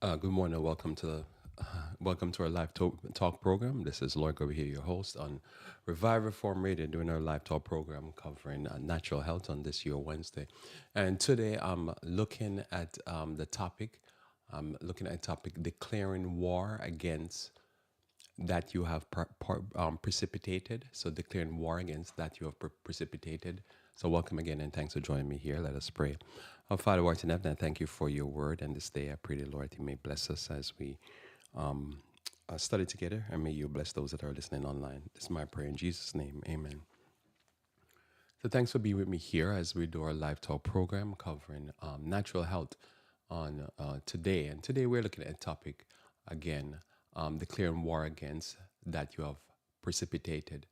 Good morning. Welcome to our talk program. This is Lloyd Grubb here, your host on Revive Reform Radio, doing our live talk program covering natural health on this year Wednesday. And today I'm looking at the topic. I'm looking at a topic declaring war against that you have precipitated. So declaring war against that you have precipitated. So welcome again and thanks for joining me here. Let us pray. Our Father, who art in heaven, I thank you for your word. And this day I pray, the Lord, you may bless us as we study together. And may you bless those that are listening online. This is my prayer in Jesus' name. Amen. So thanks for being with me here as we do our live talk program covering natural health on today. And today we're looking at a topic again, declaring war against that you have precipitated.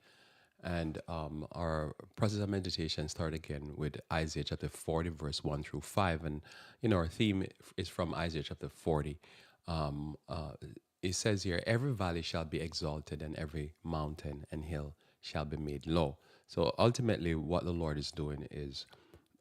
And our process of meditation start again with Isaiah chapter 40, verse 1 through 5. And, our theme is from Isaiah chapter 40. Um, uh, it says here, every valley shall be exalted and every mountain and hill shall be made low. So ultimately, what the Lord is doing is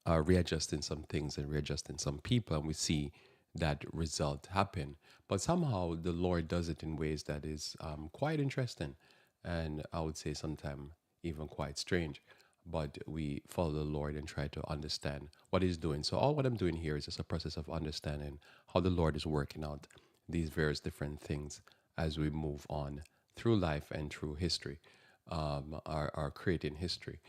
readjusting some things and readjusting some people, and we see that result happen. But somehow the Lord does it in ways that is quite interesting, and I would say sometimes even quite strange. But we follow the Lord and try to understand what He's doing. So all what I'm doing here is just a process of understanding how the Lord is working out these various different things as we move on through life and through history, our creating history.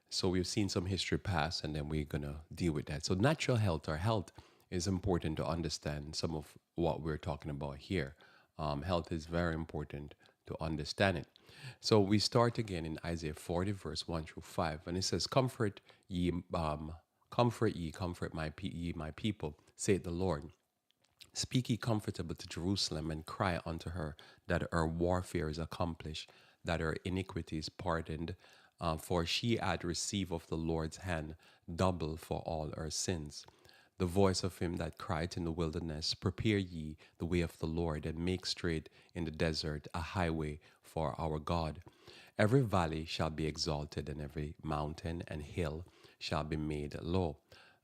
So we've seen some history pass, and then we're gonna deal with that. So natural health or health is important to understand some of what we're talking about here. Health is very important to understand it. So we start again in Isaiah 40, verse 1 through 5, and it says, comfort ye, comfort ye, my people, saith the Lord. Speak ye comfortable to Jerusalem, and cry unto her that her warfare is accomplished, that her iniquity is pardoned, for she had received of the Lord's hand double for all her sins. The voice of him that cried in the wilderness, prepare ye the way of the Lord, and make straight in the desert a highway for our God. Every valley shall be exalted, and every mountain and hill shall be made low,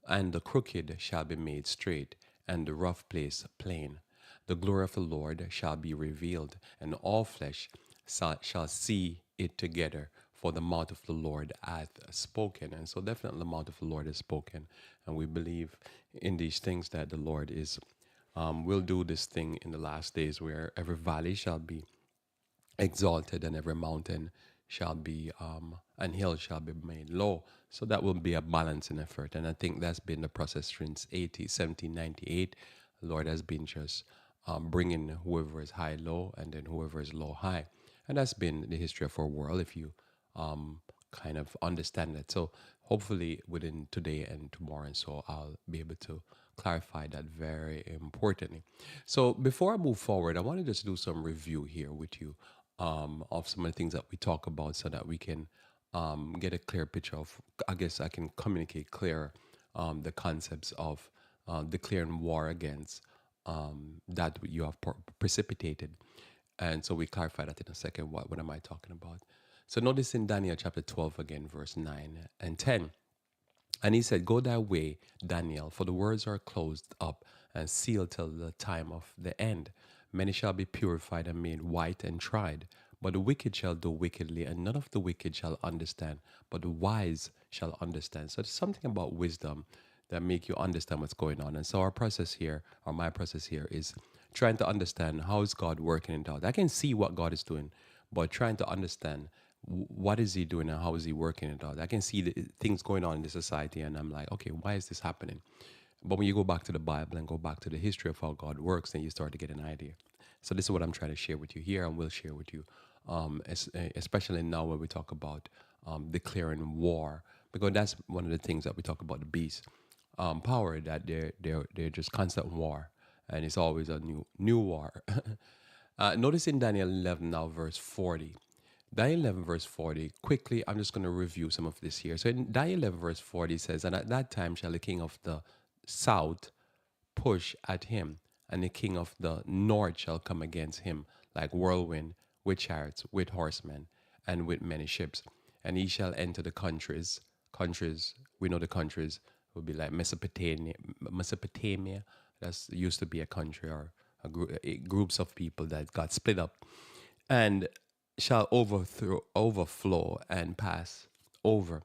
and the crooked shall be made straight, and the rough place plain. The glory of the Lord shall be revealed, and all flesh shall see it together, for the mouth of the Lord hath spoken. And so definitely the mouth of the Lord has spoken. And we believe in these things that the Lord is will do this thing in the last days, where every valley shall be exalted and every mountain shall be and hill shall be made low. So that will be a balancing effort, and I think that's been the process since 1798. The Lord has been just bringing whoever is high low, and then whoever is low high, and that's been the history of our world, if you kind of understand that. So hopefully within today and tomorrow, and so I'll be able to clarify that very importantly. So before I move forward, I want to just do some review here with you of some of the things that we talk about, so that we can get a clear picture of, I guess I can communicate clear the concepts of declaring war against that you have precipitated. And so we clarify that in a second. What am I talking about? So notice in Daniel chapter 12 again, verse 9 and 10. And he said, go thy way, Daniel, for the words are closed up and sealed till the time of the end. Many shall be purified and made white and tried. But the wicked shall do wickedly, and none of the wicked shall understand, but the wise shall understand. So there's something about wisdom that make you understand what's going on. And so our process here, or my process here, is trying to understand how is God working it out. I can see what God is doing, but trying to understand what is he doing and how is he working it out. I can see the things going on in the society, and I'm like, okay, why is this happening? But when you go back to the Bible and go back to the history of how God works, then you start to get an idea. So this is what I'm trying to share with you here, and will share with you, especially now when we talk about declaring war, because that's one of the things that we talk about, the beast power, that they're just constant war, and it's always a new war. Notice in Daniel 11 now, verse 40. Daniel 11, verse 40, quickly, I'm just going to review some of this here. So in Daniel 11, verse 40 says, and at that time shall the king of the south push at him, and the king of the north shall come against him like whirlwind, with chariots, with horsemen, and with many ships. And he shall enter the countries, we know the countries would be like Mesopotamia. That's used to be a country, or groups of people that got split up, and shall overflow and pass over.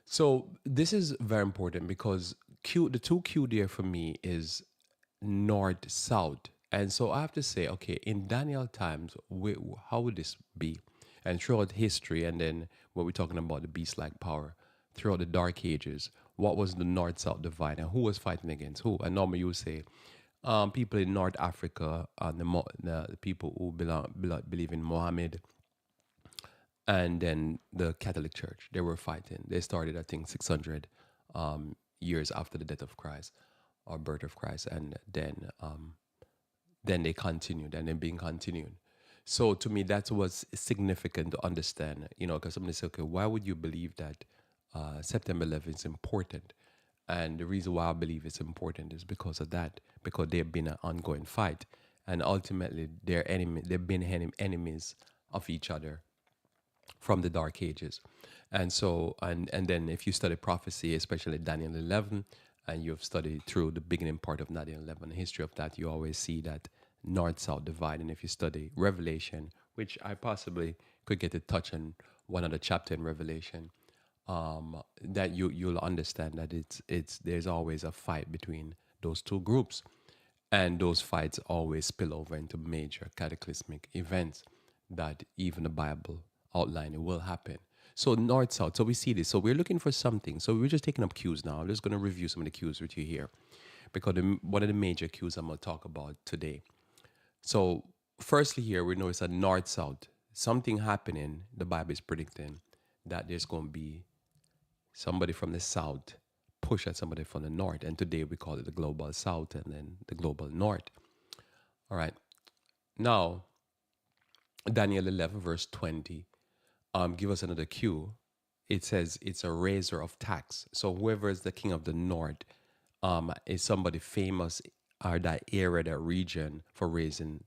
So this is very important because the two Q there for me is north south, and so I have to say, okay, in Daniel times, how would this be? And throughout history, and then when we're talking about the beast-like power throughout the Dark Ages, what was the north south divide, and who was fighting against who? And normally you would say, people in North Africa, the people who believe in Mohammed, and then the Catholic Church. They were fighting. They started, I think, 600 years after the death of Christ or birth of Christ, and then they continued, and then being continued. So to me, that was significant to understand, because somebody said, okay, why would you believe that September 11th is important? And the reason why I believe it's important is because of that, because they've been an ongoing fight, and ultimately they've been enemies of each other from the Dark Ages. And so, and then if you study prophecy, especially Daniel 11, and you've studied through the beginning part of Daniel 11, the history of that, you always see that north-south divide. And if you study Revelation, which I possibly could get a touch on one other chapter in Revelation, that you'll understand that there's always a fight between those two groups, and those fights always spill over into major cataclysmic events that even the Bible outline it will happen. So north south. So we see this. So we're looking for something. So we're just taking up cues now. I'm just going to review some of the cues with you here, because one of the major cues I'm going to talk about today. So firstly, here we know it's a north south. Something happening. The Bible is predicting that there's going to be somebody from the south push at somebody from the north, and today we call it the global south and then the global north. All right. Now, Daniel 11 verse 20 give us another cue. It says it's a raiser of tax. So whoever is the king of the north is somebody famous, or that area, that region, for raising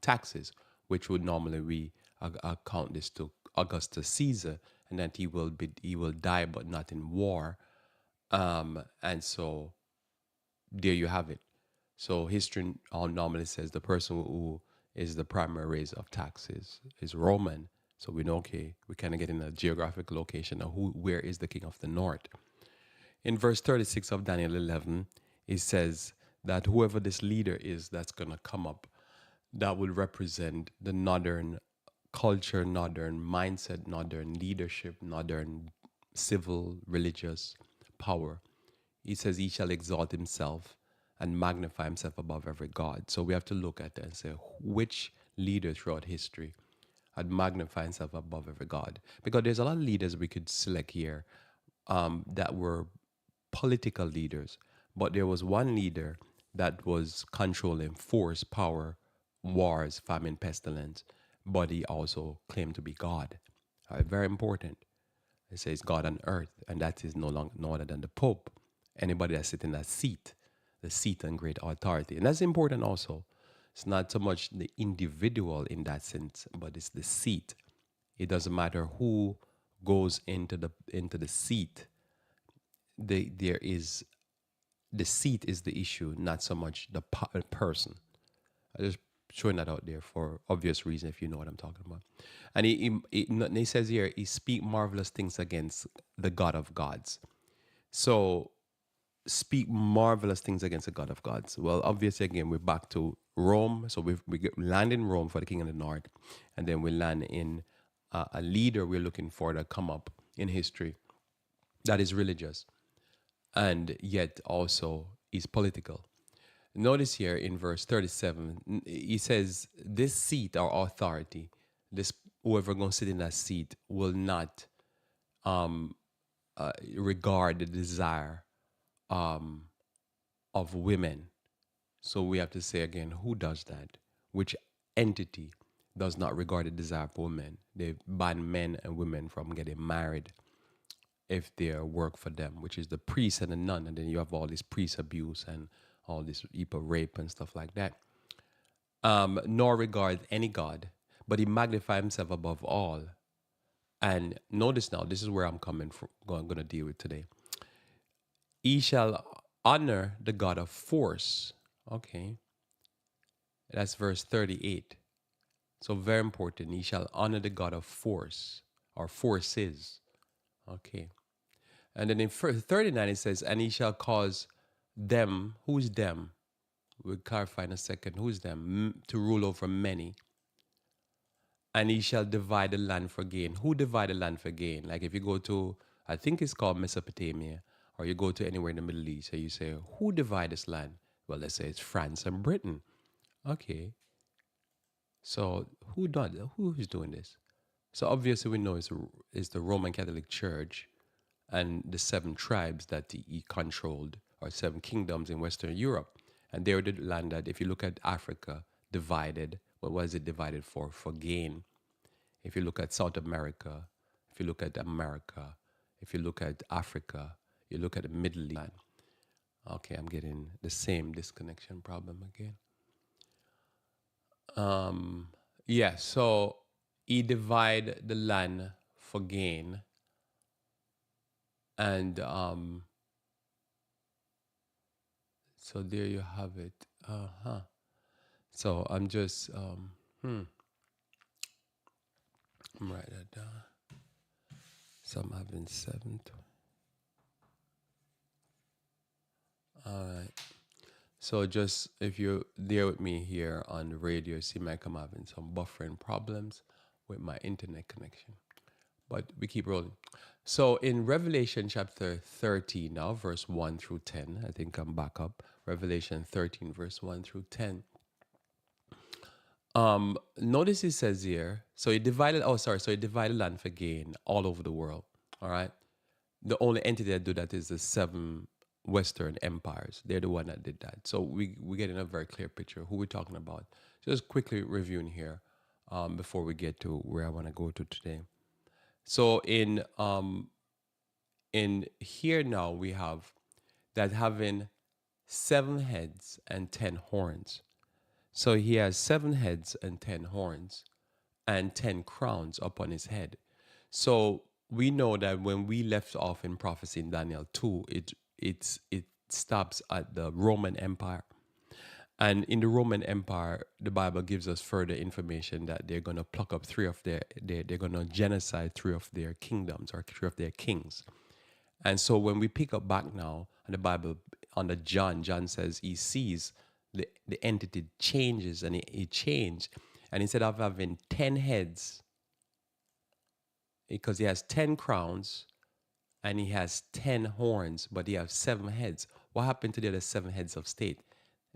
taxes, which would normally we account this to Augustus Caesar, and that he will die, but not in war. And so there you have it. So history normally says the person who is the primary raiser of taxes is Roman. So we know, okay, we kind of get in a geographic location of where is the king of the north. In verse 36 of Daniel 11, it says that whoever this leader is that's going to come up, that will represent the northern culture, northern mindset, northern leadership, northern civil, religious power. He says he shall exalt himself and magnify himself above every god. So we have to look at that and say, which leader throughout history had magnified himself above every god? Because there's a lot of leaders we could select here that were political leaders, but there was one leader that was controlling force, power, wars, famine, pestilence, but he also claimed to be God. Very important. It says God on earth, and that is no other than the Pope. Anybody that sits in that seat, the seat and great authority. And that's important also. It's not so much the individual in that sense, but it's the seat. It doesn't matter who goes into the seat. There is the seat is the issue, not so much the person. I just showing that out there for obvious reason, if you know what I'm talking about. And he says here, he speak marvelous things against the God of gods. So speak marvelous things against the God of gods. Well, obviously, again, we're back to Rome. So we land in Rome for the king of the north, and then we land in a leader we're looking for to come up in history that is religious and yet also is political. Notice here in verse 37, he says, this seat or authority, this whoever going to sit in that seat will not regard the desire of women. So we have to say again, who does that? Which entity does not regard the desire of women? They ban men and women from getting married if they work for them, which is the priest and the nun. And then you have all this priest abuse and all this people rape and stuff like that. Nor regard any God, but he magnified himself above all. And notice now, this is where I'm coming from, going to deal with today. He shall honor the God of force. Okay. That's verse 38. So very important. He shall honor the God of force or forces. Okay. And then in 39 it says, and he shall cause them, who's them? We'll clarify in a second. Who's them? To rule over many. And he shall divide the land for gain. Who divide the land for gain? Like if you go to, I think it's called Mesopotamia, or you go to anywhere in the Middle East, and you say, who divide this land? Well, let's say it's France and Britain. Okay. So who's doing this? So obviously we know it's the Roman Catholic Church and the 7 tribes that he controlled, or 7 kingdoms in Western Europe. And they were the land that, if you look at Africa, divided. What was it divided for? For gain. If you look at South America, if you look at America, if you look at Africa, you look at the Middle East. Okay, I'm getting the same disconnection problem again. Yeah, so he divide the land for gain. And so there you have it. So I'm just I'm write that down. So I'm having 7. All right. So just if you're there with me here on the radio, see me I'm having some buffering problems with my internet connection. But we keep rolling. So in Revelation chapter 13 now, verse 1 through 10, I think I'm back up. Revelation 13, verse 1 through 10. Notice it says here, so he divided land for gain all over the world. All right. The only entity that do that is the 7 Western empires. They're the one that did that. So we're getting a very clear picture of who we're talking about. Just quickly reviewing here before we get to where I want to go to today. So in here now we have that having 7 heads and 10 horns. So he has 7 heads and 10 horns and 10 crowns upon his head. So we know that when we left off in prophecy in Daniel 2, it stops at the Roman Empire. And in the Roman Empire, the Bible gives us further information that they're going to pluck up 3 of they're going to genocide 3 of their kingdoms or 3 of their kings. And so when we pick up back now in the Bible, under John says he sees the entity changes, and it changed. And instead of having 10 heads, because he has 10 crowns and he has 10 horns, but he has 7 heads. What happened to the other 7 heads of state?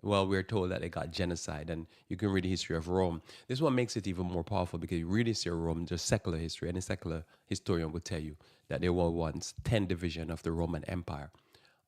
Well, we're told that they got genocide, and you can read the history of Rome. This is what makes it even more powerful, because you read the history of Rome, just secular history, and a secular historian will tell you that there were once 10 divisions of the Roman Empire,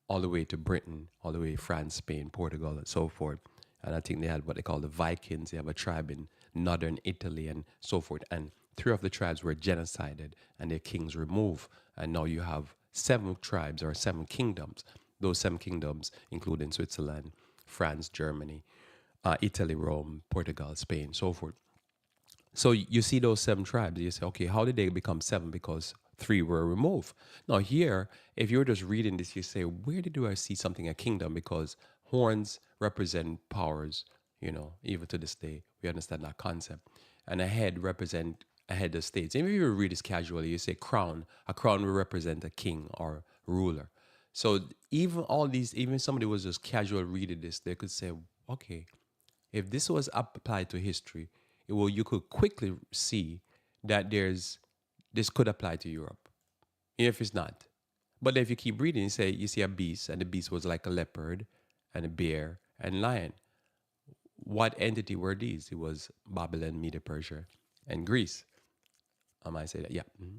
all the way to Britain, all the way to France, Spain, Portugal, and so forth. And I think they had what they call the Vikings. They have a tribe in northern Italy and so forth. And 3 of the tribes were genocided and their kings removed. And now you have 7 tribes or 7 kingdoms. Those 7 kingdoms, including Switzerland, France, Germany, Italy, Rome, Portugal, Spain, so forth. So you see those 7 tribes. You say, okay, how did they become 7? Because 3 were removed. Now here, if you're just reading this, you say, where did I see something a kingdom? Because horns represent powers, even to this day, we understand that concept. And a head represent a head of states. Even if you read this casually, you say crown. A crown will represent a king or ruler. So even somebody was just casual reading this, they could say, okay, if this was applied to history, you could quickly see that this could apply to Europe, even if it's not. But if you keep reading, you see a beast, and the beast was like a leopard and a bear and lion. What entity were these? It was Babylon, Media, Persia, and Greece. I might say that, yeah. Mm-hmm.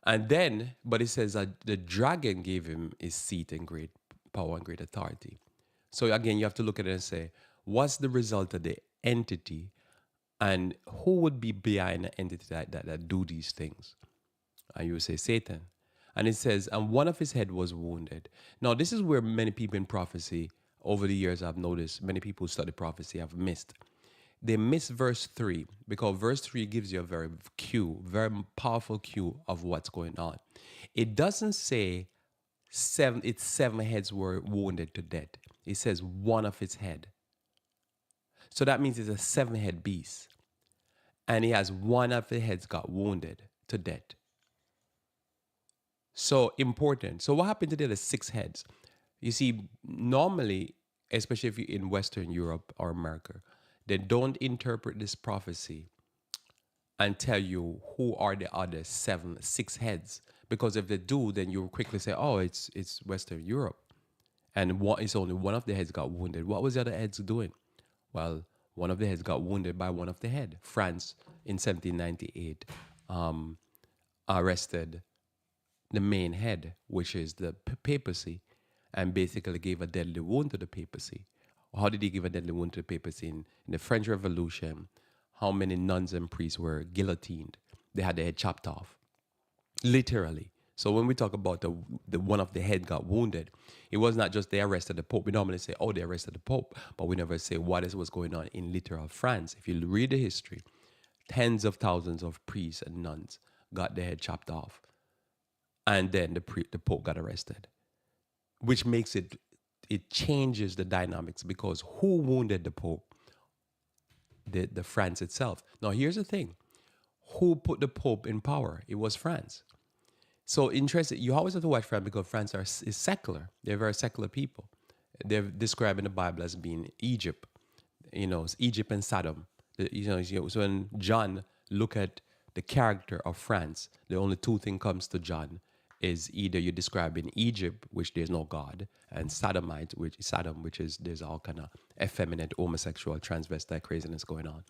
And then, but it says that the dragon gave him his seat and great power and great authority. So again, you have to look at it and say, what's the result of the entity, and who would be behind an entity that do these things? And you would say Satan. And it says, and one of his head was wounded. Now, this is where many people in prophecy, over the years I've noticed, many people who study prophecy have missed. They miss verse 3, because verse 3 gives you a very powerful cue of what's going on. It doesn't say its 7 heads were wounded to death. It says one of its head. So that means it's a seven-head beast. And he has one of the heads got wounded to death. So important. So what happened to the other six heads? You see, normally, especially if you're in Western Europe or America, they don't interpret this prophecy and tell you who are the other six heads. Because if they do, then you quickly say, oh, it's Western Europe. And it's only one of the heads got wounded. What was the other heads doing? Well, one of the heads got wounded by one of the head. France in 1798 arrested the main head, which is the papacy, and basically gave a deadly wound to the papacy. How did he give a deadly wound to the papacy? In the French Revolution, how many nuns and priests were guillotined? They had their head chopped off, literally. So when we talk about the one of the head got wounded, it was not just they arrested the Pope. We normally say, oh, they arrested the Pope, but we never say what is what's going on in literal France. If you read the history, tens of thousands of priests and nuns got their head chopped off. And then the Pope got arrested, which makes it changes the dynamics, because who wounded the Pope? The France itself. Now, here's the thing. Who put the Pope in power? It was France. So interesting. You always have to watch France, because France is secular. They're very secular people. They're described in the Bible as being Egypt. It's Egypt and Sodom. So when John look at the character of France, the only two things comes to John is either you describe in Egypt, which there's no God, and Sodomite, which is Sodom, which is there's all kind of effeminate, homosexual, transvestite craziness going on.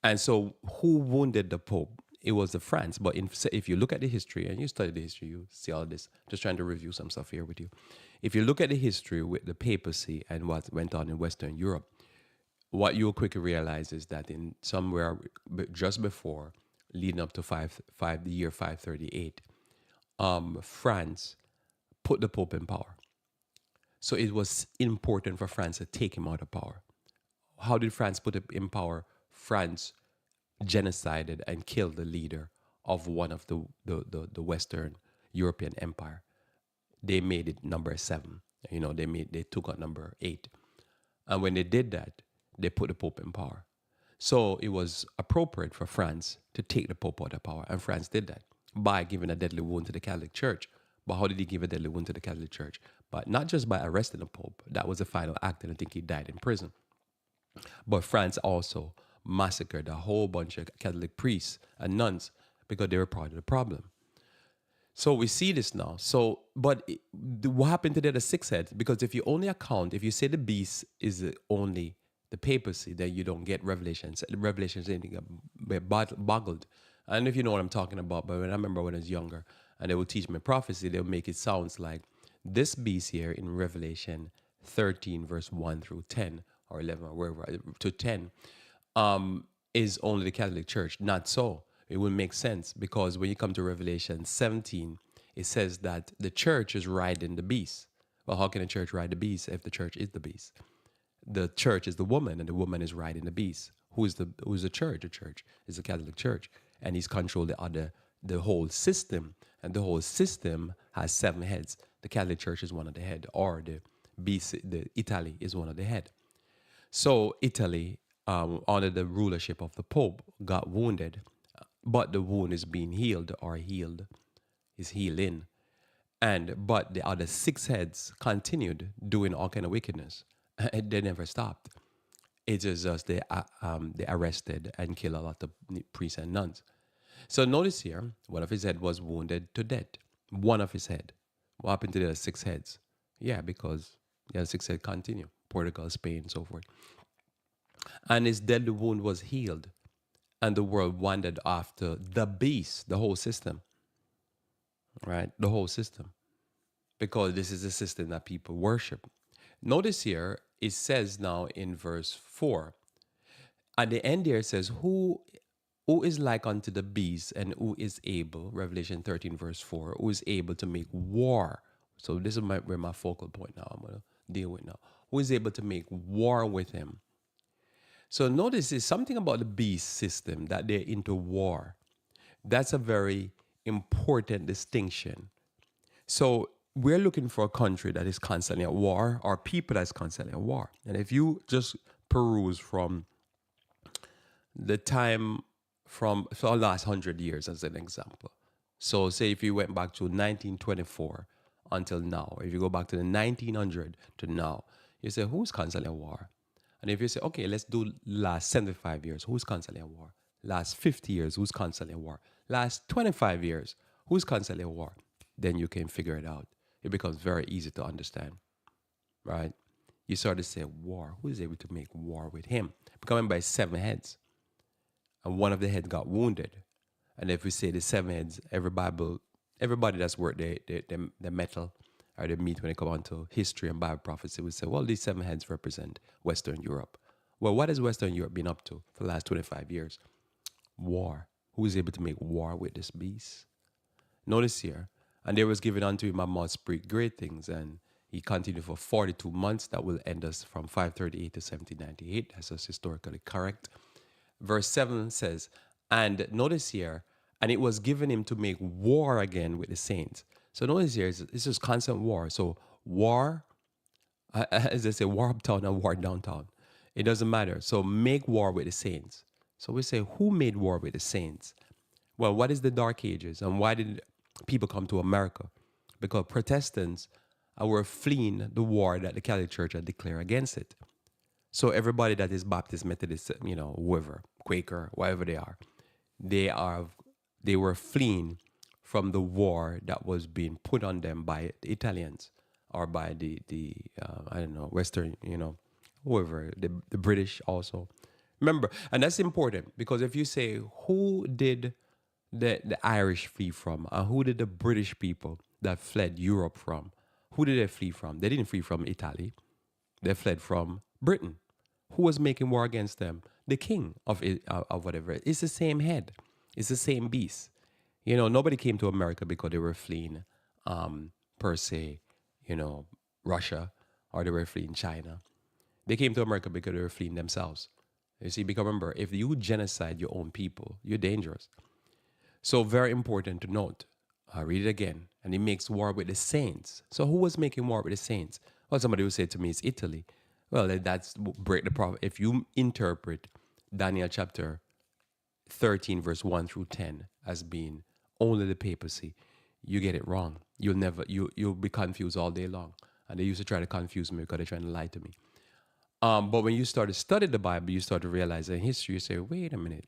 And so who wounded the Pope? It was the France. But if you look at the history, and you study the history, you see all this. Just trying to review some stuff here with you. If you look at the history with the papacy and what went on in Western Europe, what you'll quickly realize is that in somewhere just before, leading up to the year 538, France put the Pope in power. So it was important for France to take him out of power. How did France put him in power? France genocided and killed the leader of one of the Western European empire. They made it number 7. They took out number 8. And when they did that, they put the Pope in power. So it was appropriate for France to take the Pope out of power. And France did that by giving a deadly wound to the Catholic Church. But how did he give a deadly wound to the Catholic Church? But not just by arresting the Pope. That was the final act, and I think he died in prison. But France also massacred a whole bunch of Catholic priests and nuns because they were part of the problem. So we see this now. But what happened to the other six heads? Because if you say the beast is only the papacy, then you don't get Revelations. Revelations anything boggled. I don't know if you know what I'm talking about, but I remember when I was younger, and they would teach me prophecy, they would make it sounds like this beast here in Revelation 13, verse 1 through 10, or 11, or wherever, to 10, is only the Catholic Church. Not so. It would make sense, because when you come to Revelation 17, it says that the church is riding the beast. Well, how can a church ride the beast if the church is the beast? The church is the woman, and the woman is riding the beast. Who's the church? The church is the Catholic Church, and he's controlled the whole system, and the whole system has 7 heads. The Catholic Church is one of the head, or the Italy is one of the head. So Italy, under the rulership of the Pope, got wounded, but the wound is being healed, is healing, but the other 6 heads continued doing all kind of wickedness. They never stopped. It is just they arrested and killed a lot of priests and nuns. So notice here, one of his head was wounded to death. One of his head. What happened to the other 6 heads? Yeah, because the other 6 heads continue. Portugal, Spain, and so forth. And his deadly wound was healed. And the world wandered after the beast, the whole system. Right? The whole system. Because this is a system that people worship. Notice here, it says now in verse 4. At the end here, it says, who is like unto the beast, and who is able, Revelation 13, verse 4, who is able to make war. So this is where my focal point now I'm going to deal with now. Who is able to make war with him? So notice there's something about the beast system, that they're into war. That's a very important distinction. So we're looking for a country that is constantly at war, or people that's constantly at war. And if you just peruse from the time from for the last 100 years as an example. So say if you went back to 1924 until now, if you go back to the 1900 to now, you say who's constantly at war? And if you say, okay, let's do last 75 years, who's constantly at war? Last 50 years, who's constantly at war? Last 25 years, who's constantly at war? Then you can figure it out. It becomes very easy to understand, right? You start to say, war, who is able to make war with him? Becoming by seven heads, and one of the heads got wounded. And if we say the seven heads, everybody that's worked the metal or the meat when it comes on to history and Bible prophecy would say, well, these seven heads represent Western Europe. Well, what has Western Europe been up to for the last 25 years? War. Who is able to make war with this beast? Notice here, and there was given unto him a mouth speak great things, and he continued for 42 months. That will end us from 538 to 1798. That's just historically correct. Verse 7 says, and notice here, and it was given him to make war again with the saints. So notice here, it's just constant war. So war, as they say, war uptown and war downtown. It doesn't matter. So make war with the saints. So we say, who made war with the saints? Well, what is the Dark Ages and why did people come to America? Because Protestants were fleeing the war that the Catholic Church had declared against it. So everybody that is Baptist, Methodist, whoever, Quaker, whatever they were fleeing from the war that was being put on them by the Italians or by the I don't know, Western, whoever, the British also. Remember, and that's important because if you say who did the Irish flee from, and who did the British people that fled Europe from? Who did they flee from? They didn't flee from Italy. They fled from Britain. Who was making war against them? The king of whatever. It's the same head. It's the same beast. Nobody came to America because they were fleeing, per se, Russia, or they were fleeing China. They came to America because they were fleeing themselves. You see, because remember, if you genocide your own people, you're dangerous. So very important to note. I'll read it again. And he makes war with the saints. So who was making war with the saints? Well, somebody would say to me, it's Italy. Well, that's break the prophet. If you interpret Daniel chapter 13, verse 1 through 10 as being only the papacy, you get it wrong. You'll be confused all day long. And they used to try to confuse me because they're trying to lie to me. But when you start to study the Bible, you start to realize in history, you say, wait a minute.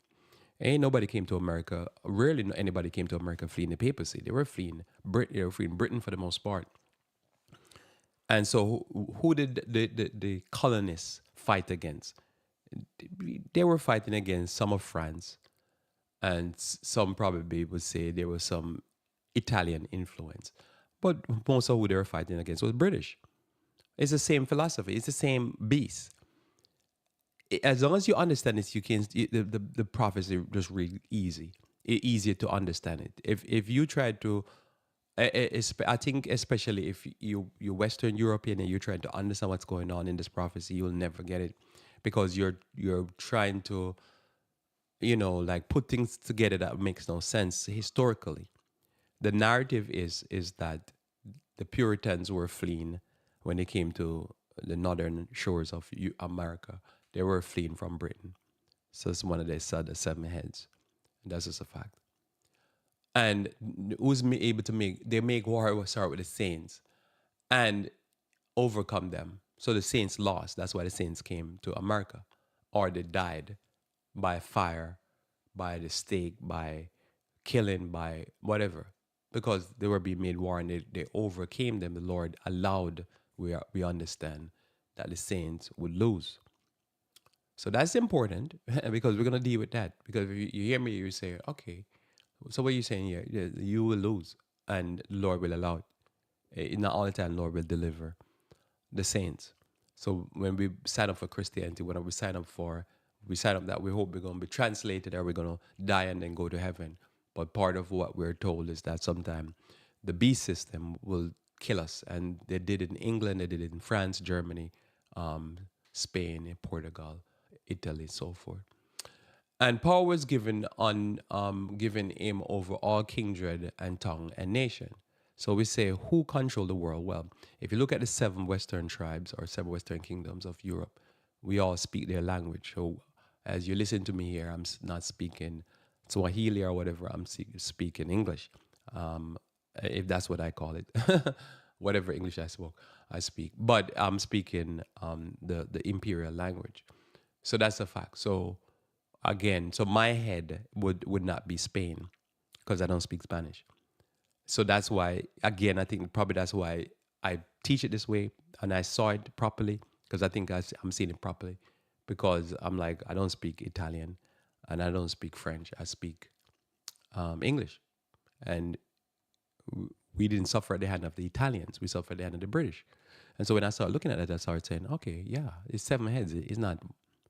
Ain't nobody came to America. Rarely anybody came to America fleeing the papacy. They were fleeing Britain. They were fleeing Britain for the most part. And so who did the colonists fight against? They were fighting against some of France, and some probably would say there was some Italian influence. But most of who they were fighting against was British. It's the same philosophy. It's the same beast. As long as you understand this, you can the prophecy just really easier to understand it. If you try to, I think especially if you're Western European and you're trying to understand what's going on in this prophecy, you'll never get it because you're trying to, like put things together that makes no sense historically. The narrative is that the Puritans were fleeing when they came to the northern shores of America. They were fleeing from Britain. So it's one of the seven heads. That's just a fact. And who's able to make war start with the saints and overcome them. So the saints lost. That's why the saints came to America. Or they died by fire, by the stake, by killing, by whatever. Because they were being made war and they overcame them. The Lord allowed, we understand, that the saints would lose. So that's important because we're going to deal with that. Because if you hear me, you say, okay, so what are you saying here? You will lose and the Lord will allow it. Not all the time, Lord will deliver the saints. So when we sign up for Christianity, when we sign up that we hope we're going to be translated or we're going to die and then go to heaven. But part of what we're told is that sometime the beast system will kill us. And they did it in England, they did it in France, Germany, Spain, Portugal, Italy, so forth. And power was given him over all kindred and tongue and nation. So we say, who controlled the world? Well, if you look at the 7 Western tribes or 7 Western kingdoms of Europe, we all speak their language. So As you listen to me here, I'm not speaking Swahili or whatever. I'm speaking English, if that's what I call it. Whatever English I speak. But I'm speaking the imperial language. So that's a fact. So again, so my head would not be Spain because I don't speak Spanish. So that's why, again, I think probably that's why I teach it this way and I saw it properly because I think I'm seeing it properly because I'm like, I don't speak Italian and I don't speak French. I speak English. And we didn't suffer at the hand of the Italians. We suffered at the hand of the British. And so when I started looking at it, I started saying, okay, yeah, it's 7 heads. It's not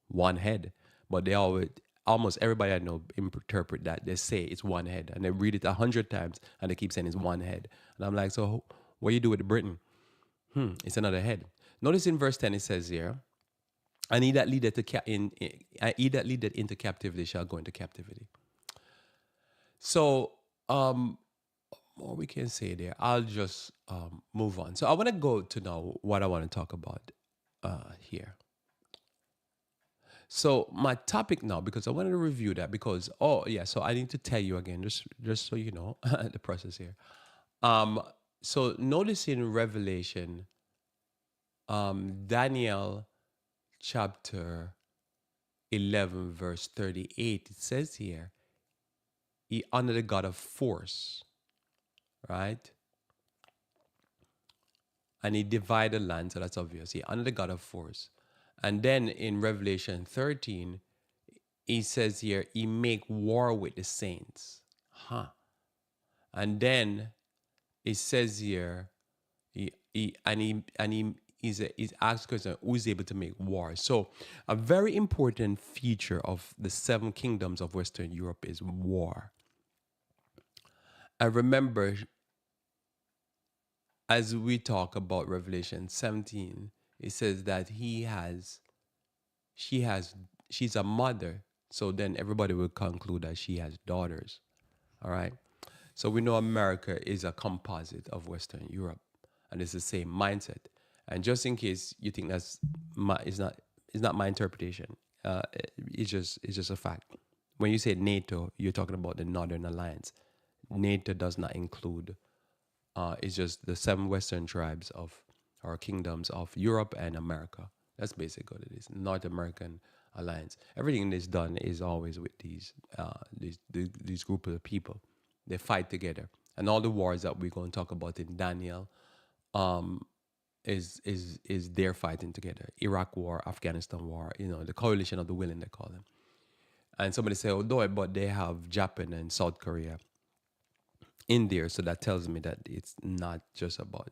one head. But they always, almost everybody I know interpret that. They say it's one head. And they read it 100 times and they keep saying it's one head. And I'm like, so what do you do with Britain? It's another head. Notice in verse 10 it says here, and he that leadeth into captivity shall go into captivity. So, what we can say there, I'll just move on. So I want to go to now what I want to talk about here. So my topic now, because I wanted to review that because, so I need to tell you again, just so you know the process here. So notice in Revelation, Daniel chapter 11, verse 38, it says here, he honored the God of force, right? And he divided land, so that's obvious. He honored the God of force. And then in Revelation 13, he says here, he make war with the saints. And then it says here, he's asked question, who is able to make war? So a very important feature of the 7 kingdoms of Western Europe is war. I remember as we talk about Revelation 17, it says that she's a mother. So then everybody will conclude that she has daughters. All right. So we know America is a composite of Western Europe, and it's the same mindset. And just in case you think it's not my interpretation. It's just a fact. When you say NATO, you're talking about the Northern Alliance. NATO does not include. It's just the 7 Western tribes of or kingdoms of Europe and America. That's basically what it is. North American Alliance. Everything that's done is always with these group of people. They fight together, and all the wars that we're going to talk about in Daniel, is they're fighting together. Iraq War, Afghanistan War. The coalition of the willing, they call them. And somebody say, oh, no, but they have Japan and South Korea in there, so that tells me that it's not just about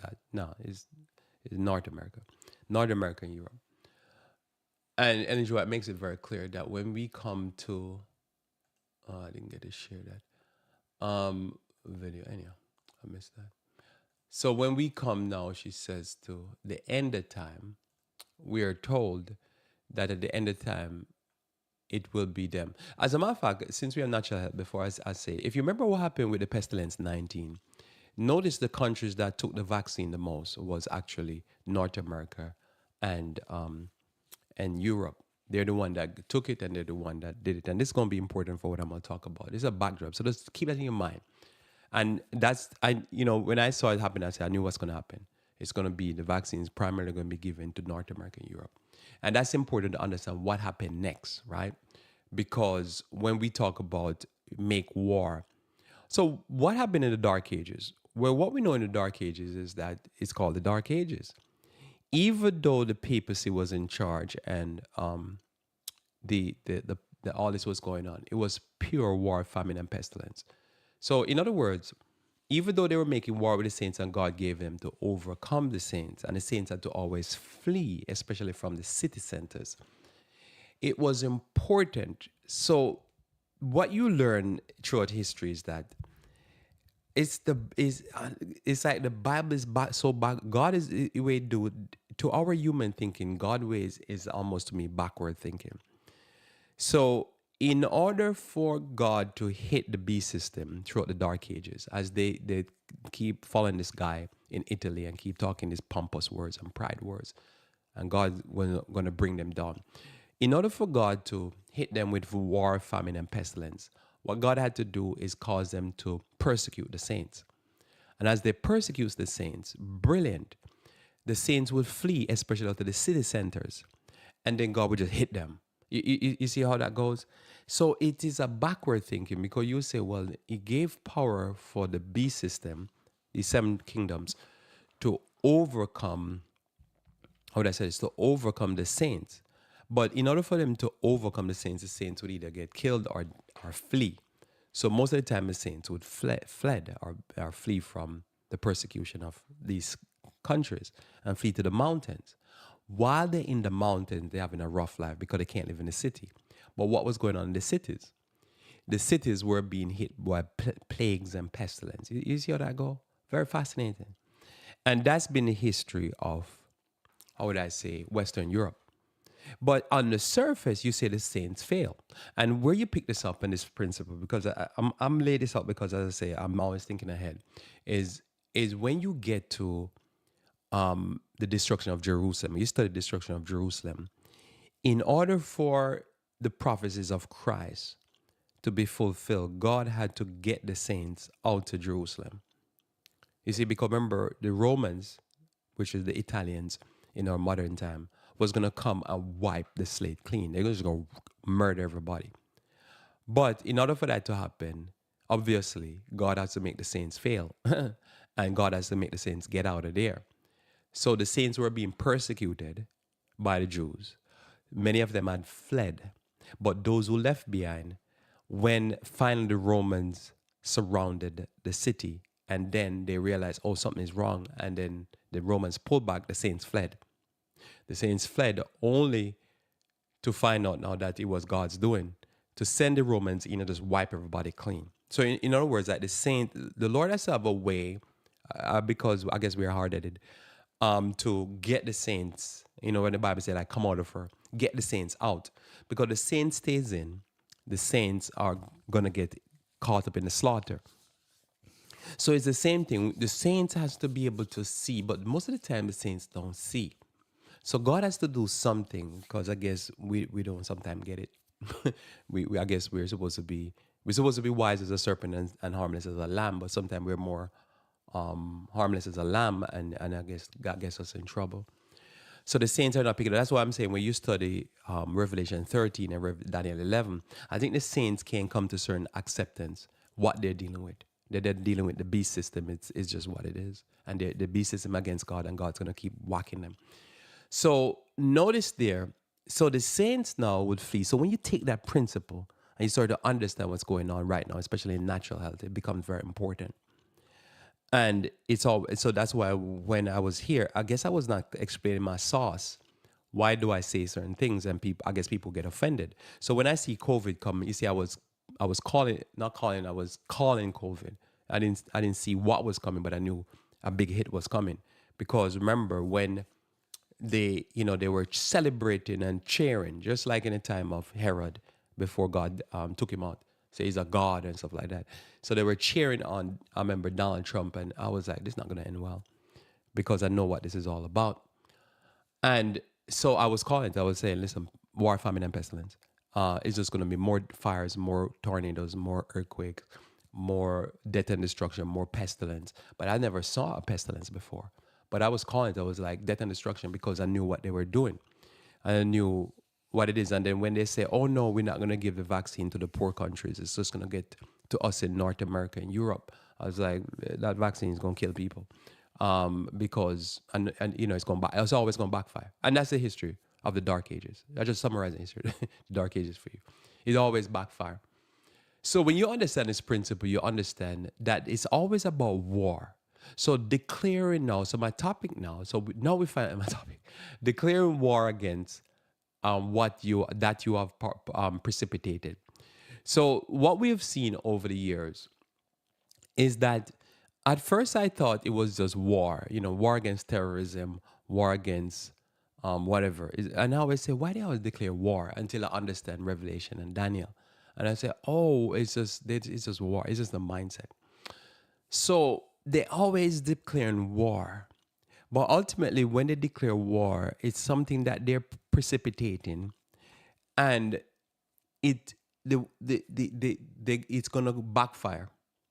that. No, it's North America and Europe. And what makes it very clear that when we come to, I didn't get to share that video. Anyhow, I missed that. So when we come now, she says, to the end of time, we are told that at the end of time, it will be them. As a matter of fact, since we have natural health, before I say, if you remember what happened with the pestilence 19, notice the countries that took the vaccine the most was actually North America and Europe. They're the one that took it and they're the one that did it. And this is going to be important for what I'm going to talk about. This is a backdrop. So just keep that in your mind. And that's, when I saw it happen, I said, I knew what's going to happen. It's going to be the vaccines primarily going to be given to North America and Europe. And that's important to understand what happened next, right? Because when we talk about make war, so what happened in the Dark Ages? Well, what we know in the Dark Ages is that it's called the Dark Ages. Even though the papacy was in charge and the all this was going on, it was pure war, famine, and pestilence. So, in other words, even though they were making war with the saints and God gave them to overcome the saints, and the saints had to always flee, especially from the city centers, it was important. So what you learn throughout history is that it's like the Bible is so back. God is the way to our human thinking. God ways is almost, to me, backward thinking. So in order for God to hit the beast system throughout the Dark Ages, as they keep following this guy in Italy and keep talking these pompous words and pride words, and God was going to bring them down. In order for God to hit them with war, famine, and pestilence, what God had to do is cause them to persecute the saints. And as they persecute the saints, brilliant, the saints would flee, especially out of the city centers. And then God would just hit them. You see how that goes? So it is a backward thinking, because you say, well, he gave power for the beast system, the seven kingdoms, to overcome, how would I say this, to overcome the saints. But in order for them to overcome the saints would either get killed or flee. So most of the time, the saints would fled or flee from the persecution of these countries and flee to the mountains. While they're in the mountains, they're having a rough life because they can't live in the city. But what was going on in the cities? The cities were being hit by plagues and pestilence. You see how that go? Very fascinating. And that's been the history of, how would I say, Western Europe. But on the surface, you say the saints fail. And where you pick this up in this principle, because I'm laying this out because, as I say, I'm always thinking ahead, is when you get to the destruction of Jerusalem. You study the destruction of Jerusalem. In order for the prophecies of Christ to be fulfilled, God had to get the saints out to Jerusalem. You see, because remember, the Romans, which is the Italians in our modern time, was going to come and wipe the slate clean. They're just going to murder everybody. But in order for that to happen, obviously, God has to make the saints fail. And God has to make the saints get out of there. So the saints were being persecuted by the Jews. Many of them had fled. But those who left behind, when finally the Romans surrounded the city, and then they realized, oh, something is wrong, and then the Romans pulled back, the saints fled. The saints fled only to find out now that it was God's doing, to send the Romans in and just wipe everybody clean. So in other words, that the Lord has to have a way, because I guess we are hard-headed, to get the saints, when the Bible says, like, come out of her, get the saints out. Because the saints stays in, the saints are going to get caught up in the slaughter. So it's the same thing. The saints has to be able to see, but most of the time the saints don't see. So God has to do something, because I guess we don't sometimes get it. I guess we're supposed to be wise as a serpent and harmless as a lamb, but sometimes we're more harmless as a lamb, and I guess God gets us in trouble. So the saints are not picking up. That's why I'm saying when you study Revelation 13 and Daniel 11, I think the saints can come to certain acceptance what they're dealing with. They're dealing with the beast system. It's just what it is. And the beast system against God, and God's going to keep whacking them. So notice there, so the saints now would flee. So when you take that principle and you start to understand what's going on right now, especially in natural health, it becomes very important. And so that's why when I was here, I guess I was not explaining my sauce. Why do I say certain things? And I guess people get offended. So when I see COVID coming, you see, I was calling COVID. I didn't see what was coming, but I knew a big hit was coming. Because remember when they were celebrating and cheering, just like in the time of Herod before God took him out. So he's a god and stuff like that. So they were cheering on, I remember, Donald Trump, and I was like, this is not going to end well, because I know what this is all about. And so I was saying, listen, war, famine, and pestilence. It's just going to be more fires, more tornadoes, more earthquakes, more death and destruction, more pestilence. But I never saw a pestilence before. But I was like death and destruction, because I knew what they were doing. I knew what it is. And then when they say, oh no, we're not going to give the vaccine to the poor countries, it's just going to get to us in North America and Europe, I was like, that vaccine is going to kill people, because and it's always going to backfire. And that's the history of the Dark Ages. I just summarizing history, the Dark Ages for you. It always backfire. So when you understand this principle, you understand that it's always about war. So declaring now, so my topic now, now we find my topic, declaring war against what you have precipitated. So what we have seen over the years is that at first I thought it was just war, war against terrorism, war against whatever. And I always say, why do I always declare war, until I understand Revelation and Daniel? And I say, oh, it's just war. It's just the mindset. So they always declaring war. But ultimately, when they declare war, it's something that they're precipitating. and it it's gonna backfire.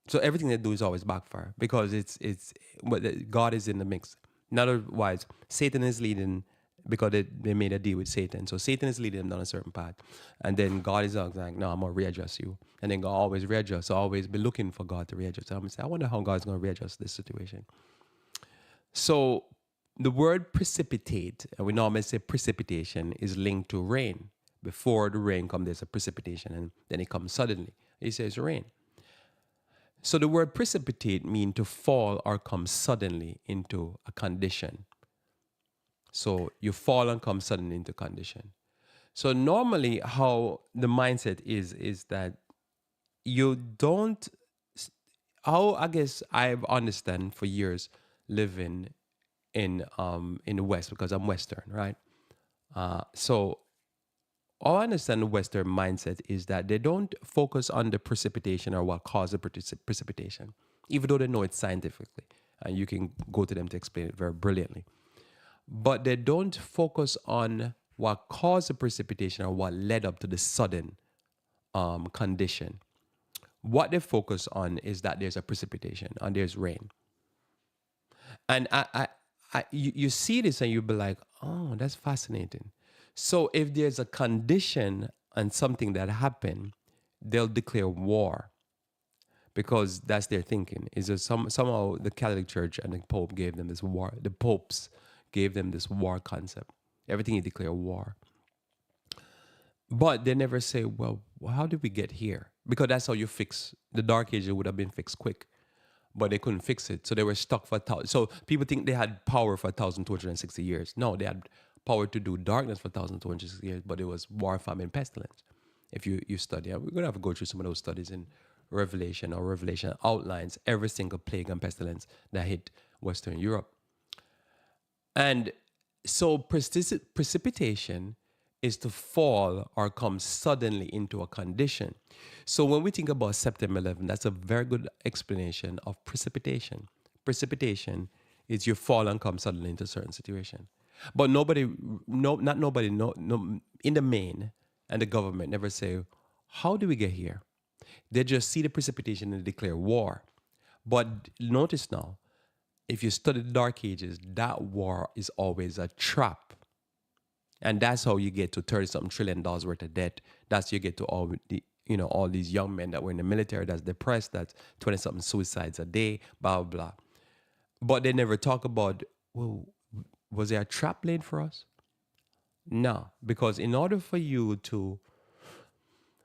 So everything they do is always backfire because God is in the mix. In other words, Satan is leading because they made a deal with Satan. So Satan is leading them down a certain path, and then God is like, "No, I'm gonna readjust you." And then God always readjusts. So always be looking for God to readjust. So I'm gonna say, I wonder how God's gonna readjust this situation. So the word precipitate, and we normally say precipitation, is linked to rain. Before the rain comes, there's a precipitation, and then it comes suddenly. He says rain. So the word precipitate means to fall or come suddenly into a condition. So you fall and come suddenly into condition. So normally how the mindset is that you don't, how I guess I've understand for years living in the West because I'm Western, right? So all I understand the Western mindset is that they don't focus on the precipitation or what caused the precipitation, even though they know it scientifically. And you can go to them to explain it very brilliantly. But they don't focus on what caused the precipitation or what led up to the sudden condition. What they focus on is that there's a precipitation and there's rain. And you see this and you'll be like, oh, that's fascinating. So if there's a condition and something that happened, they'll declare war because that's their thinking. Is there somehow the Catholic Church and the Pope gave them this war? The popes gave them this war concept. Everything you declare war. But they never say, well, how did we get here? Because that's how you fix the Dark Ages. Would have been fixed quick, but they couldn't fix it. So they were stuck for 1,000. So people think they had power for 1,260 years. No, they had power to do darkness for 1,260 years, but it was war, famine, pestilence. If you study, we're going to have to go through some of those studies in Revelation, or Revelation outlines every single plague and pestilence that hit Western Europe. And so precipitation is to fall or come suddenly into a condition. So when we think about September 11, that's a very good explanation of precipitation. Precipitation is you fall and come suddenly into a certain situation. But nobody, no, not nobody, no, in the main, and the government never say, how do we get here? They just see the precipitation and declare war. But notice now, if you study the Dark Ages, that war is always a trap. And that's how you get to $30-something trillion worth of debt. That's how you get to all the, all these young men that were in the military that's depressed, that's 20-something suicides a day, blah, blah, blah. But they never talk about, well, was there a trap laid for us? No, because in order for you to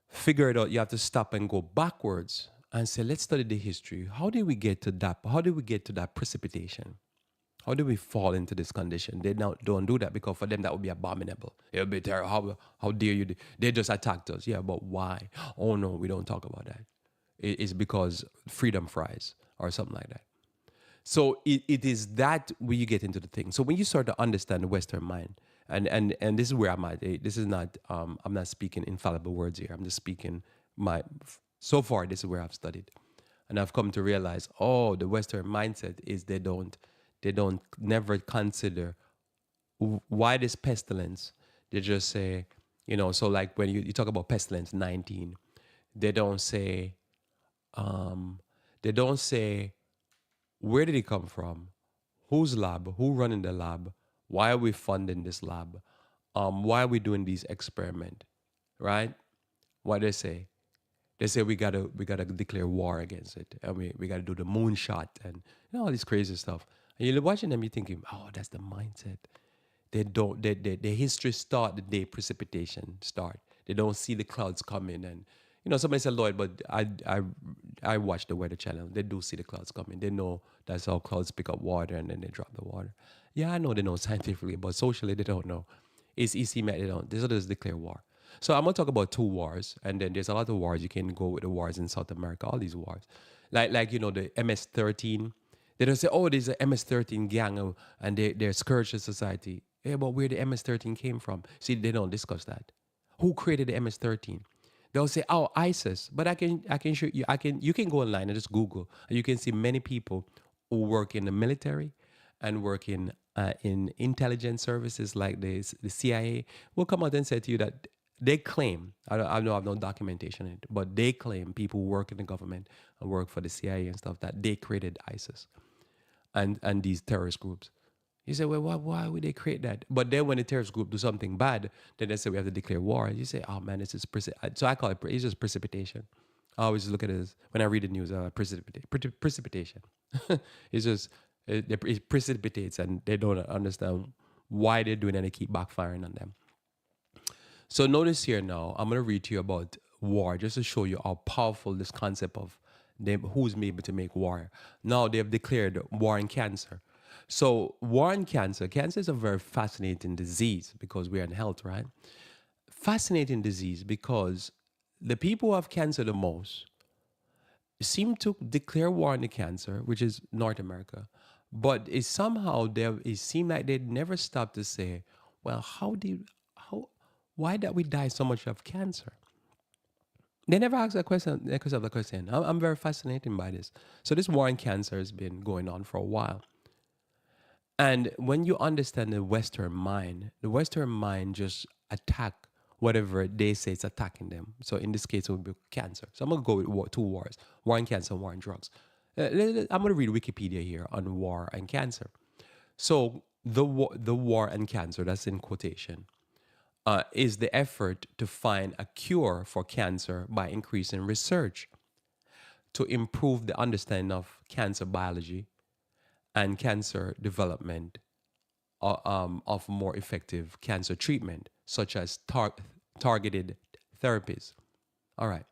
figure it out, you have to stop and go backwards and say, let's study the history. How did we get to that? How did we get to that precipitation? How do we fall into this condition? They now don't do that because for them that would be abominable. It would be terrible. How dare you? They just attacked us. Yeah, but why? Oh no, we don't talk about that. It's because freedom fries or something like that. So it is that where you get into the thing. So when you start to understand the Western mind, and this is where I'm at. This is not I'm not speaking infallible words here. I'm just speaking so far this is where I've studied. And I've come to realize, oh, the Western mindset is they don't never consider why this pestilence. They just say, so like when you talk about pestilence 19, they don't say where did it come from? Whose lab? Who running the lab? Why are we funding this lab? Why are we doing these experiment? Right? What they say? They say we gotta declare war against it, and we gotta do the moonshot and all this crazy stuff. And you're watching them, you're thinking, oh, that's the mindset. They don't. The history start the day precipitation start. They don't see the clouds coming, and somebody said, Lloyd, but I watch the Weather Channel. They do see the clouds coming. They know that's how clouds pick up water and then they drop the water. Yeah, I know they know scientifically, but socially they don't know. It's easy, man. They don't. They just declare war. So I'm gonna talk about two wars, and then there's a lot of wars. You can go with the wars in South America, all these wars, like the MS-13. They don't say, oh, there's a MS-13 gang and they're scourge the society. Yeah, but where the MS-13 came from? See, they don't discuss that. Who created the MS-13? They'll say, oh, ISIS. But I can show you. You can go online and just Google, and you can see many people who work in the military and work in intelligence services like the CIA will come out and say to you that they claim, I know I have no documentation in it, but they claim, people who work in the government and work for the CIA and stuff, that they created ISIS and these terrorist groups. You say, well, why would they create that? But then when the terrorist group do something bad, then they say we have to declare war. You say, oh man, this is so I call it's just precipitation. I always look at it as, when I read the news, precipitation. It's just it precipitates, and they don't understand why they're doing it, and they keep backfiring on them. So notice here now, I'm going to read to you about war just to show you how powerful this concept of them, who's able to make war. Now they have declared war on cancer. So war on cancer, cancer is a very fascinating disease because we are in health, right? Fascinating disease because the people who have cancer the most seem to declare war on the cancer, which is North America. But it somehow it seemed like they never stopped to say, well, why did we die so much of cancer? They never asked that question. The question. I'm very fascinated by this. So this war on cancer has been going on for a while. And when you understand the Western mind just attack whatever they say is attacking them. So in this case, it would be cancer. So I'm going to go with two wars: war on cancer, war on drugs. I'm going to read Wikipedia here on war and cancer. So the war and cancer, that's in quotation, is the effort to find a cure for cancer by increasing research to improve the understanding of cancer biology and cancer development of more effective cancer treatment, such as targeted therapies. All right.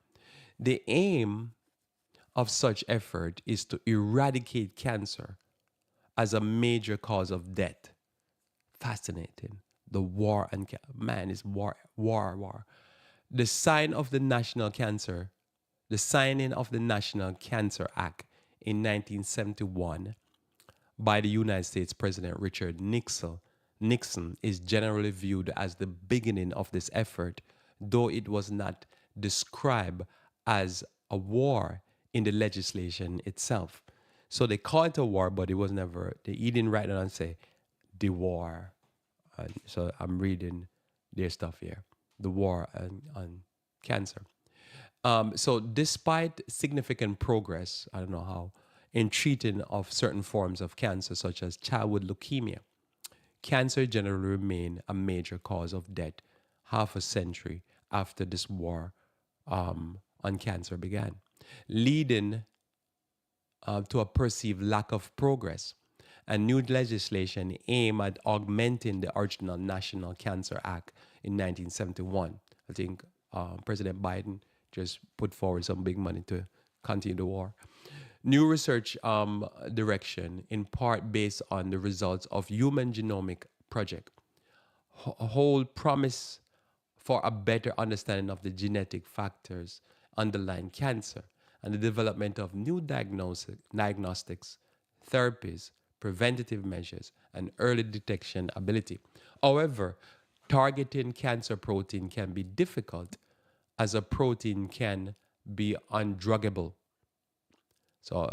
The aim of such effort is to eradicate cancer as a major cause of death. Fascinating. The war and man is war. The sign of the national cancer, the signing of the National Cancer Act in 1971 by the United States President Richard Nixon is generally viewed as the beginning of this effort, though it was not described as a war in the legislation itself. So they call it a war, but it was never, he didn't write it and say, the war. So I'm reading their stuff here, the war on cancer. So despite significant progress, I don't know how, in treating of certain forms of cancer, such as childhood leukemia, cancer generally remained a major cause of death half a century after this war on cancer began, leading to a perceived lack of progress. And new legislation aimed at augmenting the original National Cancer Act in 1971. I think President Biden just put forward some big money to continue the war. New research direction, in part based on the results of Human Genomic Project, hold promise for a better understanding of the genetic factors underlying cancer and the development of new diagnostics, therapies, preventative measures, and early detection ability. However, targeting cancer protein can be difficult as a protein can be undruggable. So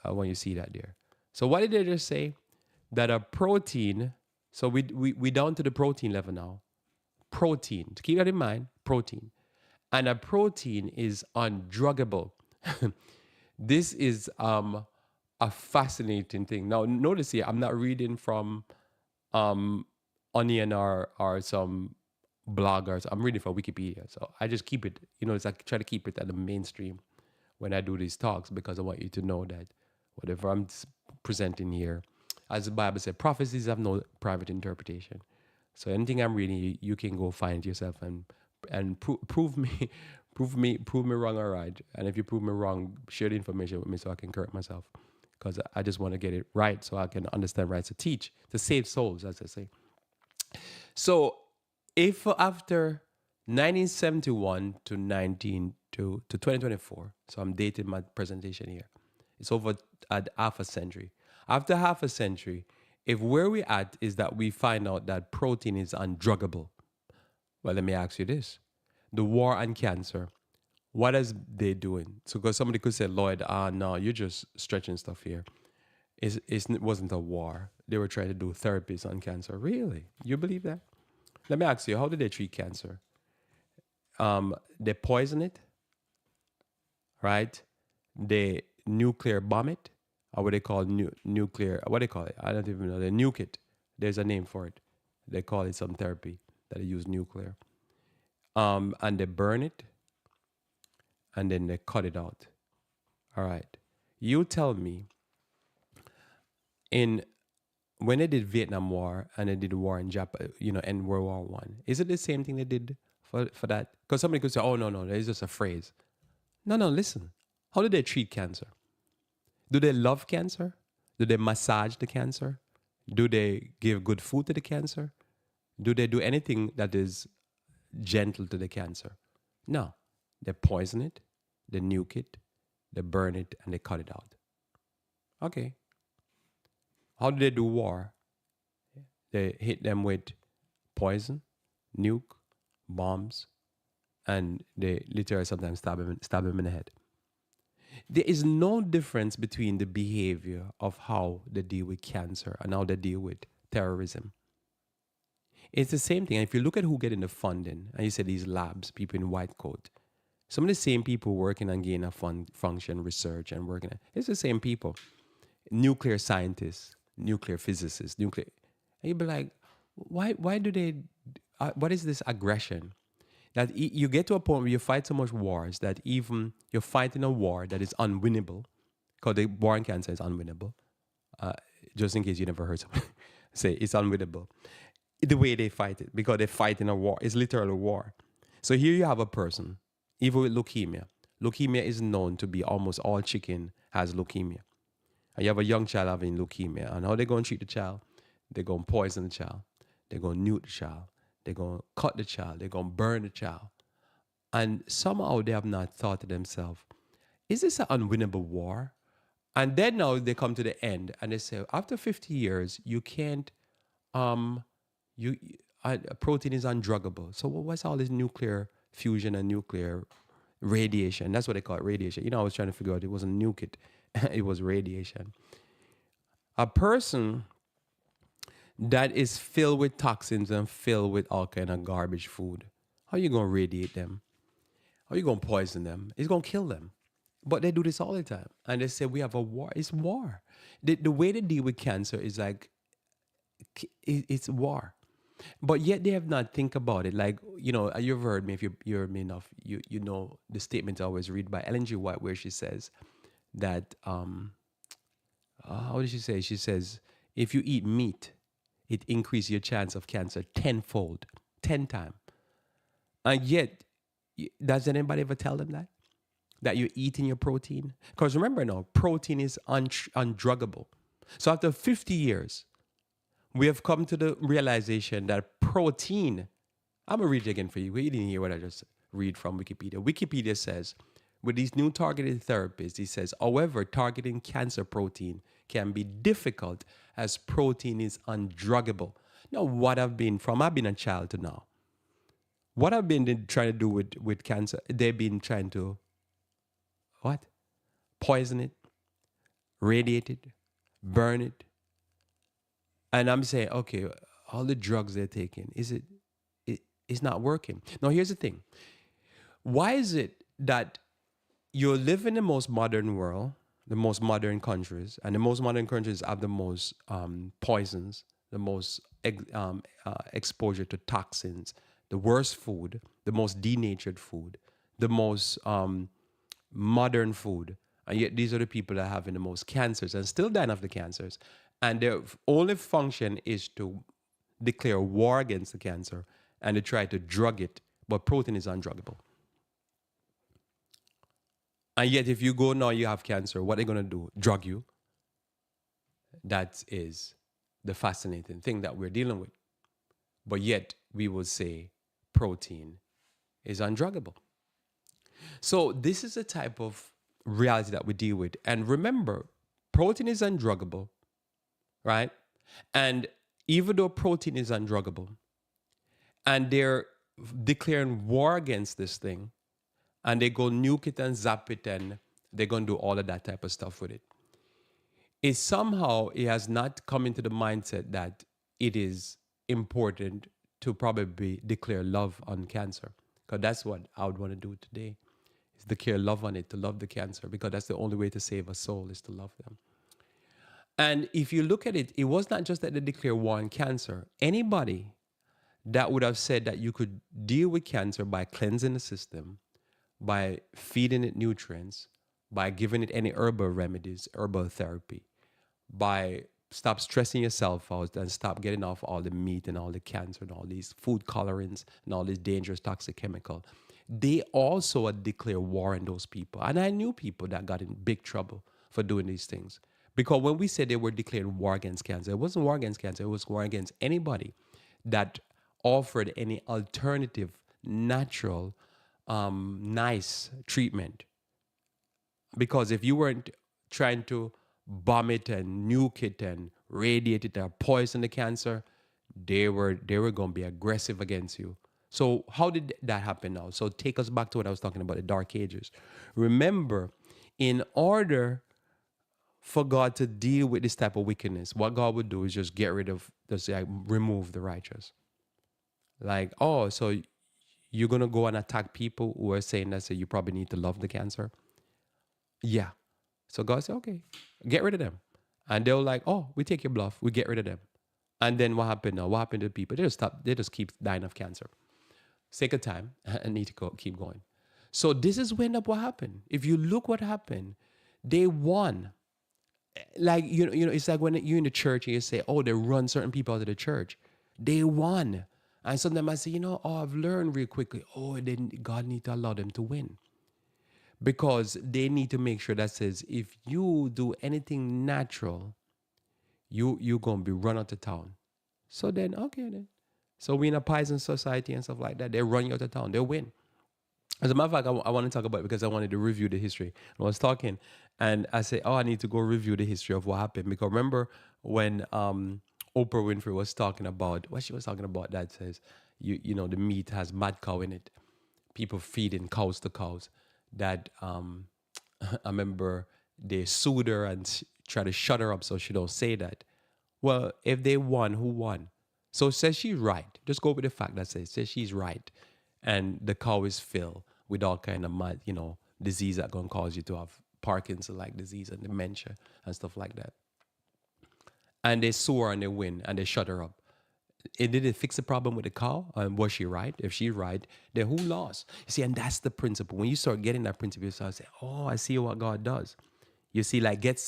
I want you to see that there. So what did they just say? That a protein, so we down to the protein level now. Protein, to keep that in mind, protein. And a protein is undruggable. This is a fascinating thing. Now, notice here, I'm not reading from Onion or some bloggers. I'm reading from Wikipedia. So I just keep it, it's like try to keep it at the mainstream when I do these talks, because I want you to know that whatever I'm presenting here, as the Bible said, prophecies have no private interpretation. So anything I'm reading, you can go find yourself and prove me wrong or right. And if you prove me wrong, share the information with me so I can correct myself, because I just want to get it right so I can understand right to teach, to save souls, as I say. So if after 1971 to 2024, so I'm dating my presentation here, it's over at half a century. After half a century, if where we at is that we find out that protein is undruggable, well, let me ask you this. The war on cancer, what is they doing? So because somebody could say, Lloyd, no, you're just stretching stuff here. It wasn't a war. They were trying to do therapies on cancer. Really? You believe that? Let me ask you, how did they treat cancer? They poison it, right? They nuclear bomb it, or what they call nuclear. What they call it? I don't even know. They nuke it. There's a name for it. They call it some therapy that they use nuclear. And they burn it, and then they cut it out. All right. You tell me, in when they did Vietnam War and they did war in Japan, and World War One, is it the same thing they did for that? Because somebody could say, "Oh no, it's just a phrase." No, listen. How do they treat cancer? Do they love cancer? Do they massage the cancer? Do they give good food to the cancer? Do they do anything that is gentle to the cancer? No. They poison it, they nuke it, they burn it, and they cut it out. Okay. How do they do war? They hit them with poison, nuke, bombs, and they literally sometimes stab him in the head. There is no difference between the behavior of how they deal with cancer and how they deal with terrorism. It's the same thing. And if you look at who getting the funding, and you say these labs, people in white coat, some of the same people working on gain of function research and working, it's the same people. Nuclear scientists, nuclear physicists, and you'd be like, why do they, what is this aggression? That you get to a point where you fight so much wars that even you're fighting a war that is unwinnable, because the war on cancer is unwinnable. Just in case you never heard someone say it's unwinnable. The way they fight it, because they fight in a war, it's literally a war. So here you have a person, even with leukemia. Leukemia is known to be almost all chicken has leukemia. And you have a young child having leukemia, and how they going to treat the child? They're going to poison the child. They're going to nuke the child. They're going to cut the child. They're going to burn the child. And somehow they have not thought to themselves, is this an unwinnable war? And then now they come to the end and they say, after 50 years, you can't, protein is undruggable. So what's all this nuclear fusion and nuclear radiation? That's what they call it, radiation. I was trying to figure out, it wasn't nuke it. It was radiation. A person that is filled with toxins and filled with all kind of garbage food, how are you going to radiate them? How are you going to poison them? It's going to kill them. But they do this all the time. And they say, we have a war. It's war. The way they deal with cancer is like, it's war. But yet they have not think about it. Like, you've heard me, if you heard me enough, you know the statement I always read by Ellen G. White, where she says that, how did she say? She says, if you eat meat, it increases your chance of cancer tenfold, 10 times. And yet, does anybody ever tell them that? That you're eating your protein? Because remember now, protein is undruggable. So after 50 years, we have come to the realization that protein, I'm going to read it again for you. You didn't hear what I just read from Wikipedia. Wikipedia says, with these new targeted therapies, he says, however, targeting cancer protein can be difficult as protein is undruggable. Now, I've been a child to now. What I've been trying to do with cancer, they've been trying to, what? Poison it, radiate it, burn it. And I'm saying, okay, all the drugs they're taking, it's not working. Now, here's the thing. Why is it that you live in the most modern world, the most modern countries, and the most modern countries have the most poisons, the most exposure to toxins, the worst food, the most denatured food, the most modern food, and yet these are the people that are having the most cancers and still dying of the cancers, and their only function is to declare war against the cancer and to try to drug it, but protein is undruggable. And yet, if you go now, you have cancer, what are they going to do? Drug you. That is the fascinating thing that we're dealing with. But yet, we will say protein is undruggable. So this is the type of reality that we deal with. And remember, protein is undruggable, right? And even though protein is undruggable, and they're declaring war against this thing, and they go nuke it and zap it, and they're going to do all of that type of stuff with it. It has not come into the mindset that it is important to probably declare love on cancer. Because that's what I would want to do today, is declare love on it, to love the cancer, because that's the only way to save a soul, is to love them. And if you look at it, it was not just that they declare war on cancer. Anybody that would have said that you could deal with cancer by cleansing the system, by feeding it nutrients, by giving it any herbal remedies, herbal therapy, by stop stressing yourself out and stop getting off all the meat and all the cancer and all these food colorants and all these dangerous toxic chemical. They also had declared war on those people. And I knew people that got in big trouble for doing these things. Because when we said they were declaring war against cancer, it wasn't war against cancer, it was war against anybody that offered any alternative, natural, nice treatment. Because if you weren't trying to bomb it and nuke it and radiate it or poison the cancer, they were going to be aggressive against you. So how did that happen now? So take us back to what I was talking about, the Dark Ages. Remember, in order for God to deal with this type of wickedness, what God would do is just get rid of, just like remove the righteous. Like, oh, so you're gonna go and attack people who are saying that, so you probably need to love the cancer. Yeah. So God said, okay, get rid of them. And they were like, oh, we take your bluff, we get rid of them. And then what happened now? What happened to the people? They just keep dying of cancer. Sake of time, and need to keep going. So this is when up what happened. If you look what happened, they won. Like, it's like when you're in the church and you say, oh, they run certain people out of the church. They won. And sometimes I say, oh, I've learned real quickly, oh, then God need to allow them to win. Because they need to make sure that says, if you do anything natural, you're going to be run out of town. So then, okay then. So we in a peasant society and stuff like that. They run you out of town. They win. As a matter of fact, I want to talk about it because I wanted to review the history. I was talking and I said, oh, I need to go review the history of what happened. Because remember when Oprah Winfrey was talking about, what she was talking about, that says, the meat has mad cow in it. People feeding cows to cows. That I remember they sued her and try to shut her up so she don't say that. Well, if they won, who won? So it says she's right. Just go with the fact that says she's right. And the cow is filled with all kind of mad, disease that gonna cause you to have Parkinson-like disease and dementia and stuff like that. And they sue her and they win and they shut her up. Did it fix the problem with the cow? Was she right? If she's right, then who lost? You see, and that's the principle. When you start getting that principle, you start saying, oh, I see what God does. You see, like get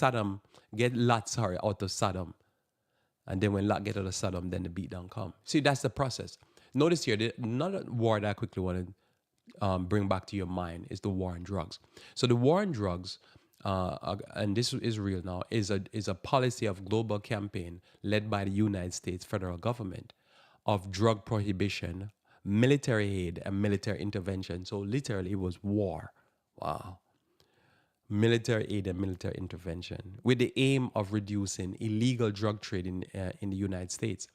Lot, out of Sodom. And then when Lot get out of Sodom, then the beatdown come. See, that's the process. Notice here, another war that I quickly want to bring back to your mind is the war on drugs. So the war on drugs, and this is real now, is a policy of global campaign led by the United States federal government of drug prohibition, military aid, and military intervention. So literally, it was war. Wow. Military aid and military intervention with the aim of reducing illegal drug trade in the United States.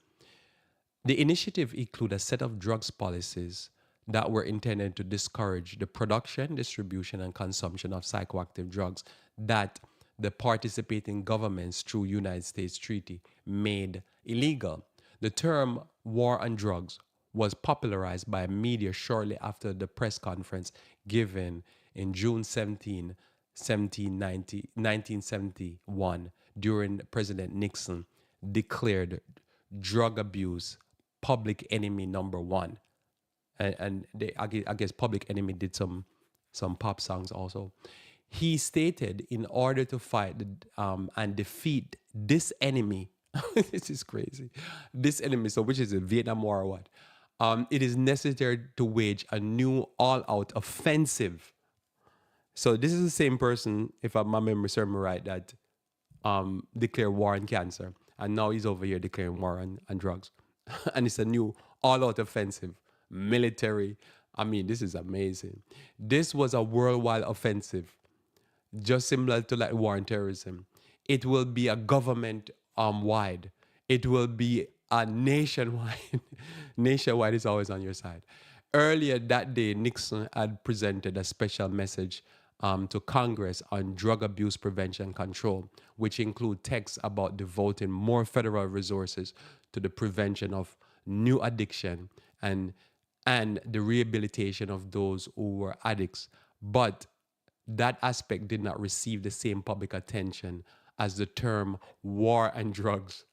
The initiative included a set of drugs policies that were intended to discourage the production, distribution, and consumption of psychoactive drugs that the participating governments through United States treaty made illegal. The term war on drugs was popularized by media shortly after the press conference given in June 1971, during President Nixon declared drug abuse public enemy number one. And I guess Public Enemy did some pop songs also. He stated, in order to fight and defeat this enemy, this is crazy, this enemy, so which is the Vietnam War or what? It is necessary to wage a new all-out offensive. So this is the same person, if my memory serves me right, that declared war on cancer. And now he's over here declaring war on drugs. And it's a new all-out offensive, military. I mean, this is amazing. This was a worldwide offensive, just similar to like war on terrorism. It will be a government wide. It will be a nationwide. Nationwide is always on your side. Earlier that day, Nixon had presented a special message to Congress on drug abuse prevention and control, which include texts about devoting more federal resources to the prevention of new addiction and and the rehabilitation of those who were addicts. But that aspect did not receive the same public attention as the term war and drugs.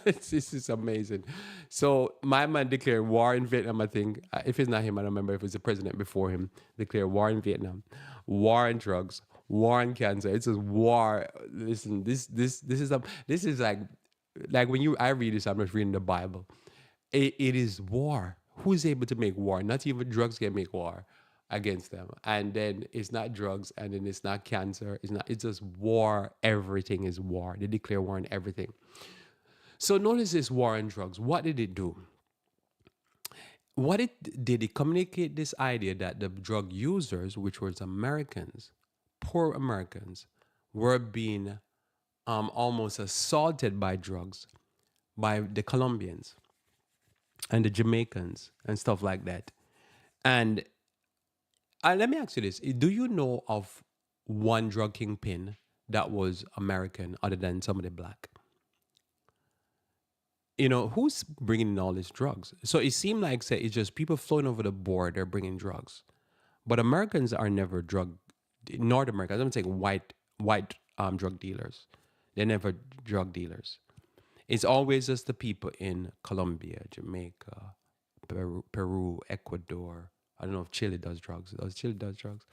This is amazing. So my man declared war in Vietnam, I think. If it's not him, I don't remember if it was the president before him, declared war in Vietnam, war and drugs, war and cancer. It's just war. Listen, this is like when you I read this, I'm just reading the Bible. It is war. Who is able to make war? Not even drugs can make war against them. And then it's not drugs, and then it's not cancer. It's just war. Everything is war. They declare war on everything. So notice this war on drugs. What did it do? What it did it communicate this idea that the drug users, which was Americans, poor Americans, were being almost assaulted by drugs by the Colombians and the Jamaicans and stuff like that. And let me ask you this: do you know of one drug kingpin that was American other than somebody black? Who's bringing in all these drugs? So it seemed like, say, it's just people flowing over the border bringing drugs, but Americans are never drug. North Americans, I'm saying white drug dealers. They're never drug dealers. It's always just the people in Colombia, Jamaica, Peru, Ecuador. I don't know if Chile does drugs. Does Chile does drugs?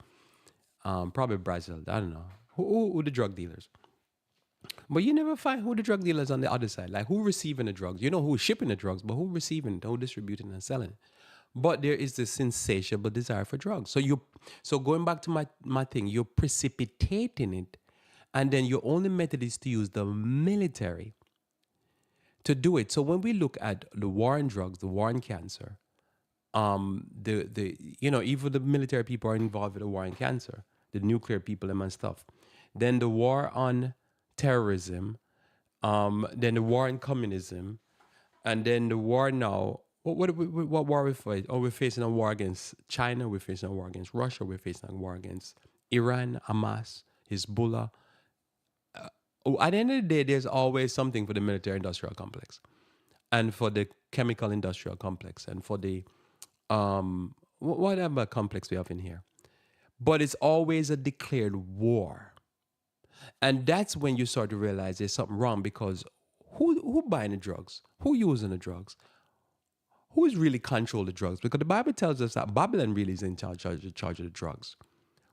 Probably Brazil. I don't know. Who the drug dealers? But you never find who the drug dealers on the other side. Like who receiving the drugs. You know who's shipping the drugs, but who receiving, who distributing and selling. But there is this insatiable desire for drugs. So going back to my thing, you're precipitating it, and then your only method is to use the military to do it. So when we look at the war on drugs, the war on cancer, even the military people are involved with the war on cancer, the nuclear people and stuff. Then the war on terrorism, then the war on communism, and then the war now. What war we fight? Oh, we're facing a war against China. We're facing a war against Russia. We're facing a war against Iran, Hamas, Hezbollah. At the end of the day, there's always something for the military-industrial complex, and for the chemical-industrial complex, and for the whatever complex we have in here. But it's always a declared war. And that's when you start to realize there's something wrong, because who buying the drugs? Who using the drugs? Who's really control the drugs? Because the Bible tells us that Babylon really is in charge of the drugs.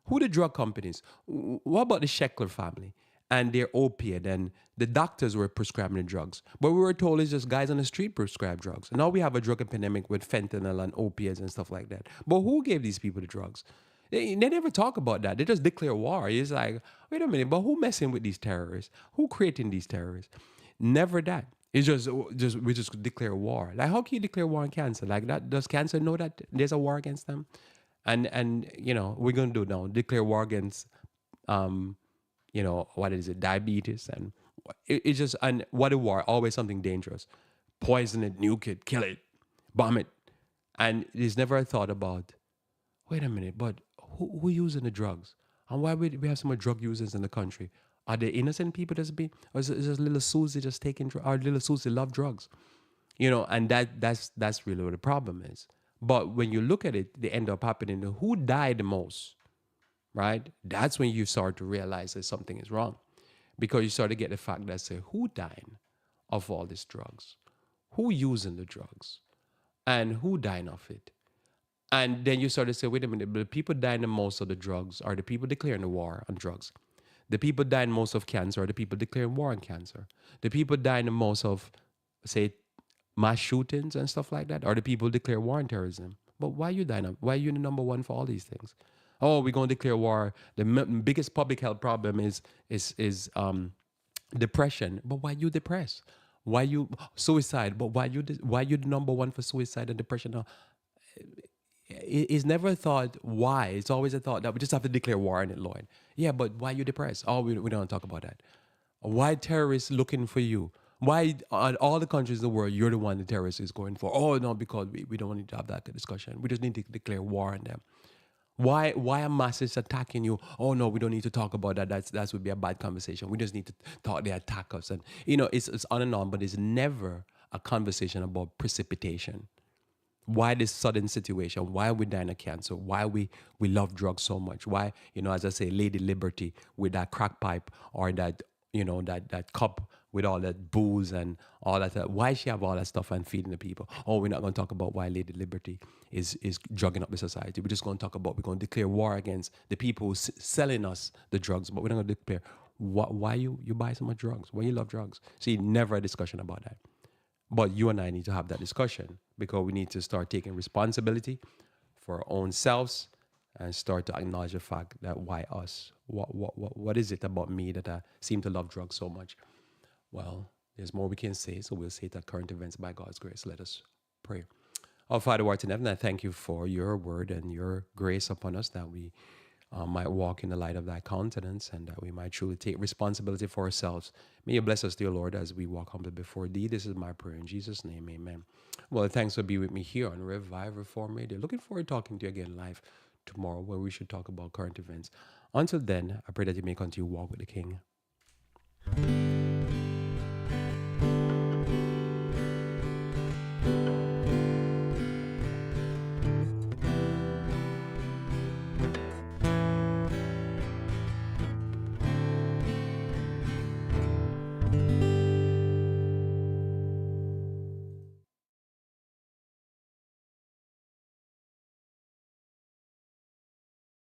Who the drug companies? What about the Sheckler family and their opiate, and the doctors were prescribing the drugs? But we were told it's just guys on the street prescribe drugs. And now we have a drug epidemic with fentanyl and opiates and stuff like that. But who gave these people the drugs? They never talk about that. They just declare war. It's like, wait a minute, but who messing with these terrorists? Who creating these terrorists? Never that. It's just we just declare war. Like, how can you declare war on cancer? Like that, does cancer know that there's a war against them? And we're gonna do now, declare war against what is it, diabetes, and it's just, and what a war, always something dangerous. Poison it, nuke it, kill it, bomb it. And there's never a thought about, wait a minute, but who using the drugs? And why we have so much drug users in the country? Are they innocent people that's being, or is it little Susie just taking drugs? Or little Susie love drugs? And that's really what the problem is. But when you look at it, they end up happening to who died the most, right? That's when you start to realize that something is wrong. Because you start to get the fact that, say, who dying of all these drugs? Who using the drugs? And who dying of it? And then you start to say, wait a minute, but the people dying the most of the drugs are the people declaring the war on drugs. The people dying most of cancer are the people declaring war on cancer. The people dying the most of, say, mass shootings and stuff like that are the people declare war on terrorism. But why you dying? Why are you the number one for all these things? Oh, we're going to declare war. The biggest public health problem is depression. But why you depressed? Why you suicide? But why you the number one for suicide and depression? It's never a thought why. It's always a thought that we just have to declare war on it, Lloyd. Yeah, but why you depressed? Oh, we don't talk about that. Why terrorists looking for you? Why on all the countries in the world, you're the one the terrorist is going for? Oh, no, because we don't need to have that discussion. We just need to declare war on them. Why are masses attacking you? Oh, no, we don't need to talk about that. That would be a bad conversation. We just need to talk, they attack us. And, it's on and on, but it's never a conversation about precipitation. Why this sudden situation? Why we dying of cancer? Why we love drugs so much? Why, as I say, Lady Liberty with that crack pipe, or that, that cup with all that booze and all that. Why she have all that stuff and feeding the people? Oh, we're not going to talk about why Lady Liberty is drugging up the society. We're just going to talk about, we're going to declare war against the people who's selling us the drugs, but we're not going to declare why you buy so much drugs, why you love drugs. See, never a discussion about that. But you and I need to have that discussion, because we need to start taking responsibility for our own selves and start to acknowledge the fact that why us? What is it about me that I seem to love drugs so much? Well, there's more we can say, so we'll say that current events by God's grace. Let us pray. Our Father who art in heaven, I thank you for your word and your grace upon us, that we might walk in the light of thy countenance, and that we might truly take responsibility for ourselves. May you bless us, dear Lord, as we walk humbly before thee. This is my prayer in Jesus' name, amen. Well, thanks for being with me here on Revive Reform Radio. Looking forward to talking to you again live tomorrow, where we should talk about current events. Until then, I pray that you may continue to walk with the King.